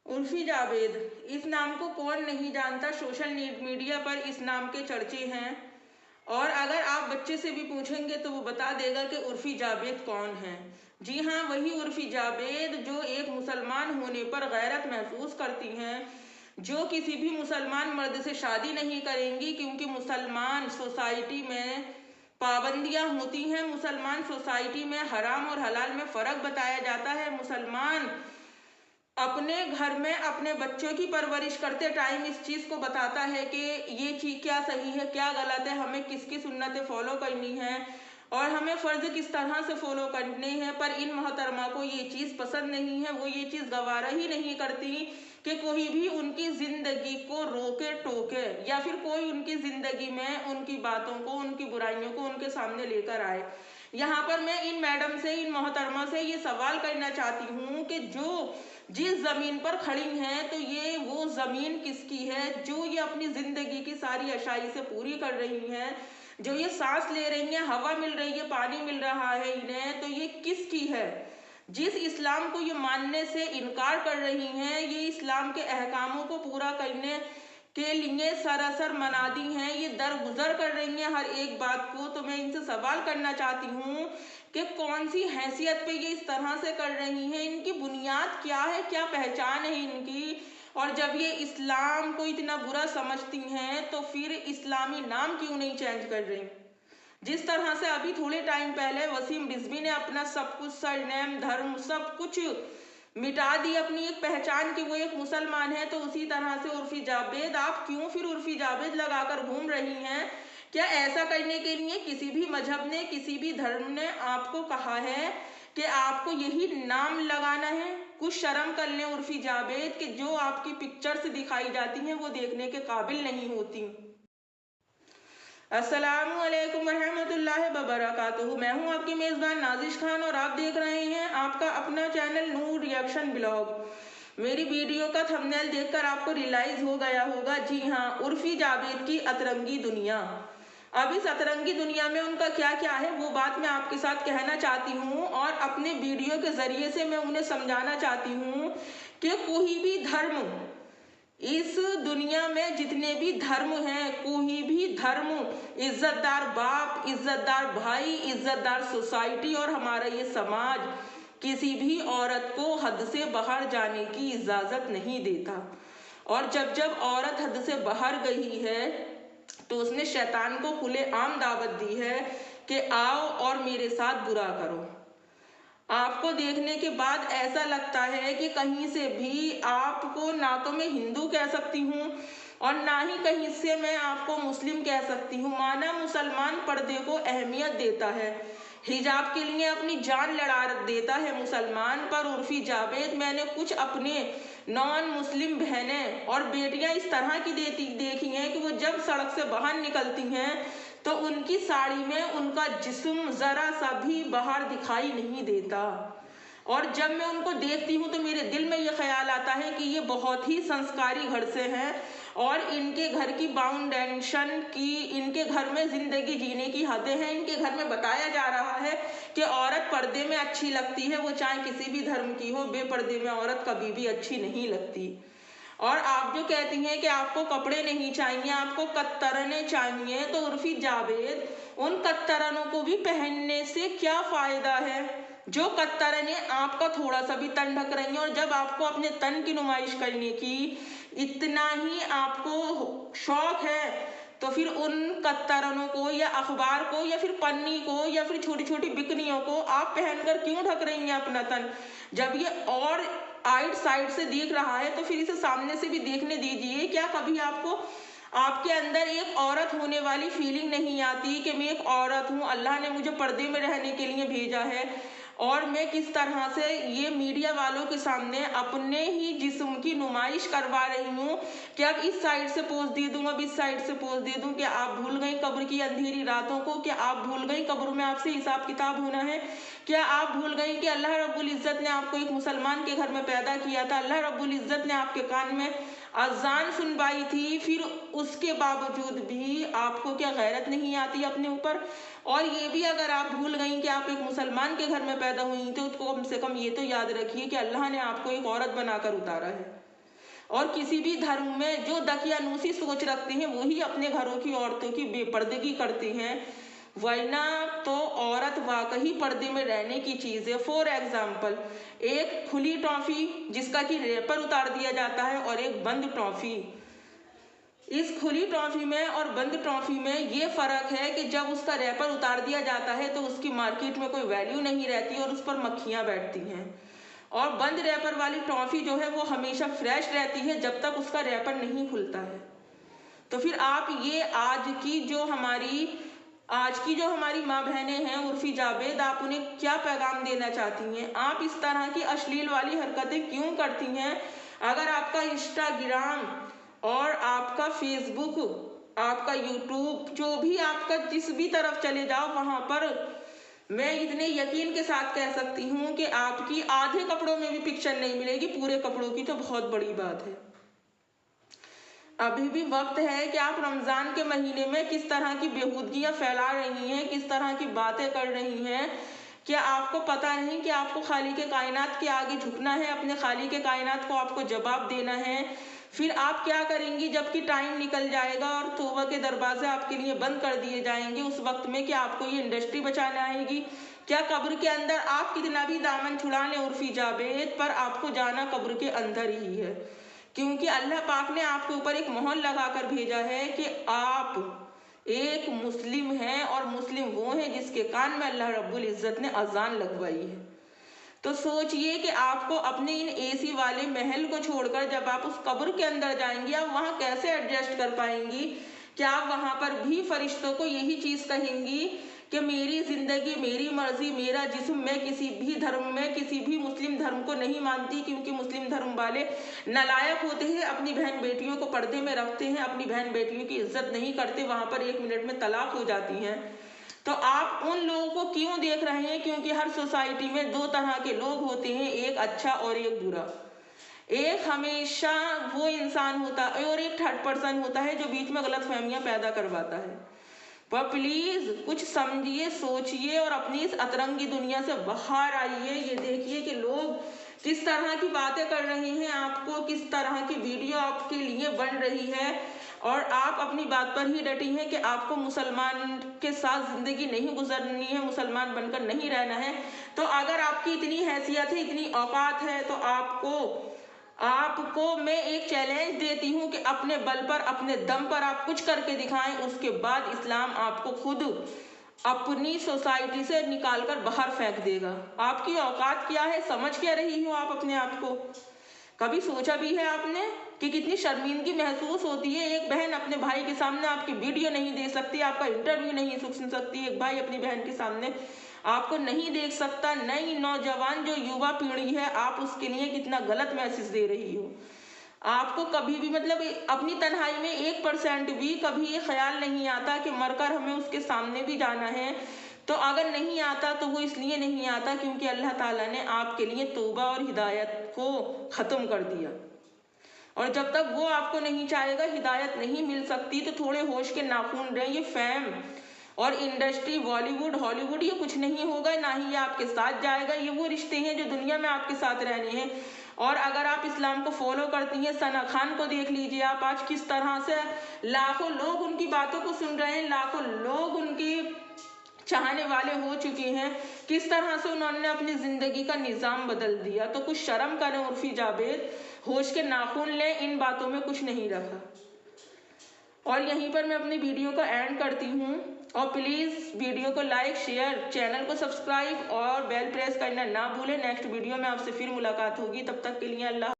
उर्फी जावेद, इस नाम को कौन नहीं जानता। सोशल मीडिया पर इस नाम के चर्चे हैं और अगर आप बच्चे से भी पूछेंगे तो वो बता देगा कि उर्फी जावेद कौन है। जी हाँ, वही उर्फी जावेद जो एक मुसलमान होने पर गैरत महसूस करती हैं, जो किसी भी मुसलमान मर्द से शादी नहीं करेंगी क्योंकि मुसलमान सोसाइटी में पाबंदियां होती हैं। मुसलमान सोसाइटी में हराम और हलाल में फ़र्क बताया जाता है। मुसलमान अपने घर में अपने बच्चों की परवरिश करते टाइम इस चीज़ को बताता है कि ये चीज़ क्या सही है क्या गलत है, हमें किसकी सुन्नतें फॉलो करनी है और हमें फ़र्ज किस तरह से फॉलो करने हैं। पर इन मोहतरमा को ये चीज़ पसंद नहीं है, वो ये चीज़ गवारा ही नहीं करती कि कोई भी उनकी ज़िंदगी को रोके टोके या फिर कोई उनकी ज़िंदगी में उनकी बातों को, उनकी बुराइयों को उनके सामने लेकर आए। यहाँ पर मैं इन मैडम से, इन मोहतरमा से ये सवाल करना चाहती हूँ कि जो जिस ज़मीन पर खड़ी हैं तो ये वो ज़मीन किसकी है जो ये अपनी ज़िंदगी की सारी आशाई से पूरी कर रही हैं, जो ये सांस ले रही हैं, हवा मिल रही है, पानी मिल रहा है इन्हें, तो ये किसकी है। जिस इस्लाम को ये मानने से इनकार कर रही हैं, ये इस्लाम के अहकामों को पूरा करने के लिए सरासर मनादी हैं, ये दरगुजर कर रही हैं हर एक बात को। तो मैं इनसे सवाल करना चाहती हूँ कि कौन सी हैसियत पे ये इस तरह से कर रही हैं, इनकी बुनियाद क्या है, क्या पहचान है इनकी। और जब ये इस्लाम को इतना बुरा समझती हैं तो फिर इस्लामी नाम क्यों नहीं चेंज कर रही। जिस तरह से अभी थोड़े टाइम पहले वसीम रिजवी ने अपना सब कुछ, सरनेम, धर्म, सब कुछ मिटा दी अपनी एक पहचान की वो एक मुसलमान है, तो उसी तरह से उर्फी जावेद, आप क्यों फिर उर्फी जावेद लगाकर घूम रही हैं। क्या ऐसा करने के लिए किसी भी मजहब ने, किसी भी धर्म ने आपको कहा है कि आपको यही नाम लगाना है। कुछ शर्म कर लें उर्फी जावेद कि जो आपकी पिक्चर्स दिखाई जाती हैं वो देखने के काबिल नहीं होती। अस्सलामु अलैकुम वरहमतुल्लाहि वबरकातुहू। मैं हूं आपकी मेज़बान नाजिश खान और आप देख रहे हैं आपका अपना चैनल नूर रिएक्शन ब्लॉग। मेरी वीडियो का थंबनेल देखकर आपको रियलाइज हो गया होगा, जी हाँ, उर्फी जावेद की अतरंगी दुनिया। अब इस अतरंगी दुनिया में उनका क्या क्या है वो बात मैं आपके साथ कहना चाहती हूँ और अपने वीडियो के ज़रिए से मैं उन्हें समझाना चाहती हूँ कि कोई भी धर्म, इस दुनिया में जितने भी धर्म हैं, कोई भी धर्म, इज्जतदार बाप, इज्जतदार भाई, इज्जतदार सोसाइटी और हमारा ये समाज किसी भी औरत को हद से बाहर जाने की इजाज़त नहीं देता। और जब जब औरत हद से बाहर गई है तो उसने शैतान को खुलेआम दावत दी है कि आओ और मेरे साथ बुरा करो। आपको देखने के बाद ऐसा लगता है कि कहीं से भी आपको ना तो मैं हिंदू कह सकती हूँ और ना ही कहीं से मैं आपको मुस्लिम कह सकती हूँ। माना मुसलमान पर्दे को अहमियत देता है, हिजाब के लिए अपनी जान लड़ा देता है मुसलमान, पर उर्फी जावेद, मैंने कुछ अपने नॉन मुस्लिम बहनें और बेटियां इस तरह की देखी हैं कि वो जब सड़क से बाहर निकलती हैं तो उनकी साड़ी में उनका जिस्म ज़रा सा भी बाहर दिखाई नहीं देता। और जब मैं उनको देखती हूँ तो मेरे दिल में ये ख्याल आता है कि ये बहुत ही संस्कारी घर से हैं और इनके घर की बाउंडेशन की, इनके घर में ज़िंदगी जीने की हदें हैं। इनके घर में बताया जा रहा है कि औरत पर्दे में अच्छी लगती है, वो चाहे किसी भी धर्म की हो, बेपर्दे में औरत कभी भी अच्छी नहीं लगती। और आप जो कहती हैं कि आपको कपड़े नहीं चाहिए, आपको कत्तरने चाहिए, तो उर्फी जावेद, उन कत्तरनों को भी पहनने से क्या फ़ायदा है जो कत्तरने आपका थोड़ा सा भी तन ढक रही हैं। और जब आपको अपने तन की नुमाइश करने की इतना ही आपको शौक है तो फिर उन कत्तरनों को या अखबार को या फिर पन्नी को या फिर छोटी छोटी बिकनियों को आप पहनकर क्यों ढक रही हैं अपना तन। जब ये और आइट साइड से देख रहा है तो फिर इसे सामने से भी देखने दीजिए। क्या कभी आपको आपके अंदर एक औरत होने वाली फीलिंग नहीं आती कि मैं एक औरत हूँ, अल्लाह ने मुझे पर्दे में रहने के लिए भेजा है और मैं किस तरह से ये मीडिया वालों के सामने अपने ही जिस्म की नुमाइश करवा रही हूँ कि अब इस साइड से पोज दे दूँ, अब इस साइड से पोज दे दूँ। कि आप भूल गई कब्र की अंधेरी रातों को? क्या आप भूल गई कब्र में आपसे हिसाब किताब होना है? क्या आप भूल गई कि अल्लाह रब्बुल इज़्ज़त ने आपको एक मुसलमान के घर में पैदा किया था? अल्लाह रब्बुल इज़्ज़त ने आपके कान में अजान सुनवाई थी, फिर उसके बावजूद भी आपको क्या गैरत नहीं आती अपने ऊपर? और ये भी अगर आप भूल गई कि आप एक मुसलमान के घर में पैदा हुई तो कम से कम ये तो याद रखिए कि अल्लाह ने आपको एक औरत बनाकर उतारा है। और किसी भी धर्म में जो दकियानूसी सोच रखते हैं वही अपने घरों की औरतों की बेपर्दगी करते हैं, वरना तो औरत वाकई पर्दे में रहने की चीज़ है। फॉर एग्जाम्पल, एक खुली टॉफ़ी जिसका कि रैपर उतार दिया जाता है और एक बंद टॉफ़ी। इस खुली टॉफ़ी में और बंद टॉफ़ी में ये फ़र्क है कि जब उसका रैपर उतार दिया जाता है तो उसकी मार्केट में कोई वैल्यू नहीं रहती और उस पर मक्खियाँ बैठती हैं, और बंद रैपर वाली टॉफ़ी जो है वो हमेशा फ्रेश रहती है जब तक उसका रैपर नहीं खुलता है। तो फिर आप ये आज की जो हमारी माँ बहनें हैं उर्फी जावेद, आप उन्हें क्या पैगाम देना चाहती हैं? आप इस तरह की अश्लील वाली हरकतें क्यों करती हैं? अगर आपका इंस्टाग्राम और आपका फेसबुक, आपका यूट्यूब, जो भी आपका जिस भी तरफ चले जाओ वहाँ पर मैं इतने यकीन के साथ कह सकती हूँ कि आपकी आधे कपड़ों में भी पिक्चर नहीं मिलेगी, पूरे कपड़ों की तो बहुत बड़ी बात है। अभी भी वक्त है कि आप रमज़ान के महीने में किस तरह की बेहूदगियाँ फैला रही हैं, किस तरह की बातें कर रही हैं। क्या आपको पता नहीं कि आपको खालिक कायनात के आगे झुकना है, अपने खालिक कायनात को आपको जवाब देना है? फिर आप क्या करेंगी जबकि टाइम निकल जाएगा और तौबा के दरवाजे आपके लिए बंद कर दिए जाएंगे? उस वक्त में क्या आपको ये इंडस्ट्री बचाने आएगी? क्या कब्र के अंदर आप कितना भी दामन छुड़ा लें उर्फी जावेद, पर आपको जाना कब्र के अंदर ही है, क्योंकि अल्लाह पाक ने आपके ऊपर एक मोहर लगाकर भेजा है कि आप एक मुस्लिम हैं, और मुस्लिम वो हैं जिसके कान में अल्लाह रब्बुल इज़्ज़त ने अजान लगवाई है। तो सोचिए कि आपको अपने इन एसी वाले महल को छोड़कर जब आप उस कब्र के अंदर जाएंगी, आप वहाँ कैसे एडजस्ट कर पाएंगी? क्या आप वहाँ पर भी फरिश्तों को यही चीज़ कहेंगी कि मेरी ज़िंदगी, मेरी मर्जी, मेरा जिस्म, मैं किसी भी धर्म में, किसी भी मुस्लिम धर्म को नहीं मानती, क्योंकि मुस्लिम धर्म वाले नालायक होते हैं, अपनी बहन बेटियों को पर्दे में रखते हैं, अपनी बहन बेटियों की इज्जत नहीं करते, वहाँ पर 1 मिनट में तलाक हो जाती हैं। तो आप उन लोगों को क्यों देख रहे हैं? क्योंकि हर सोसाइटी में 2 तरह के लोग होते हैं, एक अच्छा और एक बुरा। एक हमेशा वो इंसान होता है और एक थर्ड पर्सन होता है जो बीच में गलत फहमियाँ पैदा करवाता है। पर प्लीज़ कुछ समझिए, सोचिए और अपनी इस अतरंगी दुनिया से बाहर आइए। ये देखिए कि लोग किस तरह की बातें कर रहे हैं, आपको किस तरह की वीडियो आपके लिए बन रही है, और आप अपनी बात पर ही डटी हैं कि आपको मुसलमान के साथ ज़िंदगी नहीं गुजरनी है, मुसलमान बनकर नहीं रहना है। तो अगर आपकी इतनी हैसियत है, इतनी औकात है, तो आपको मैं एक चैलेंज देती हूँ कि अपने बल पर, अपने दम पर आप कुछ करके दिखाएं। उसके बाद इस्लाम आपको खुद अपनी सोसाइटी से निकालकर बाहर फेंक देगा। आपकी औकात क्या है? समझ क्या रही हो आप अपने आप को? कभी सोचा भी है आपने कि कितनी शर्मिंदगी महसूस होती है? एक बहन अपने भाई के सामने आपकी वीडियो नहीं दे सकती, आपका इंटरव्यू नहीं सुन सकती, एक भाई अपनी बहन के सामने आपको नहीं देख सकता। नई नौजवान जो युवा पीढ़ी है, आप उसके लिए कितना गलत मैसेज दे रही हो। आपको कभी भी मतलब अपनी तन्हाई में 1% भी कभी ये ख्याल नहीं आता कि मरकर हमें उसके सामने भी जाना है। तो अगर नहीं आता तो वो इसलिए नहीं आता क्योंकि अल्लाह ताला ने आपके लिए तौबा और हिदायत को ख़त्म कर दिया, और जब तक वो आपको नहीं चाहेगा, हिदायत नहीं मिल सकती। तो थोड़े होश के नाखून रहें। ये फैम और इंडस्ट्री, बॉलीवुड, हॉलीवुड, ये कुछ नहीं होगा, ना ही ये आपके साथ जाएगा। ये वो रिश्ते हैं जो दुनिया में आपके साथ रहने हैं। और अगर आप इस्लाम को फॉलो करती हैं, सना खान को देख लीजिए आप, आज किस तरह से लाखों लोग उनकी बातों को सुन रहे हैं, लाखों लोग उनकी चाहने वाले हो चुके हैं। किस तरह से उन्होंने अपनी ज़िंदगी का निज़ाम बदल दिया। तो कुछ शर्म करें उर्फी जावेद, होश के नाखून लें, इन बातों में कुछ नहीं रखा। और यहीं पर मैं अपनी वीडियो को एंड करती हूँ। और प्लीज़ वीडियो को लाइक, शेयर, चैनल को सब्सक्राइब और बेल प्रेस करना ना भूलें। नेक्स्ट वीडियो में आपसे फिर मुलाकात होगी, तब तक के लिए अल्लाह।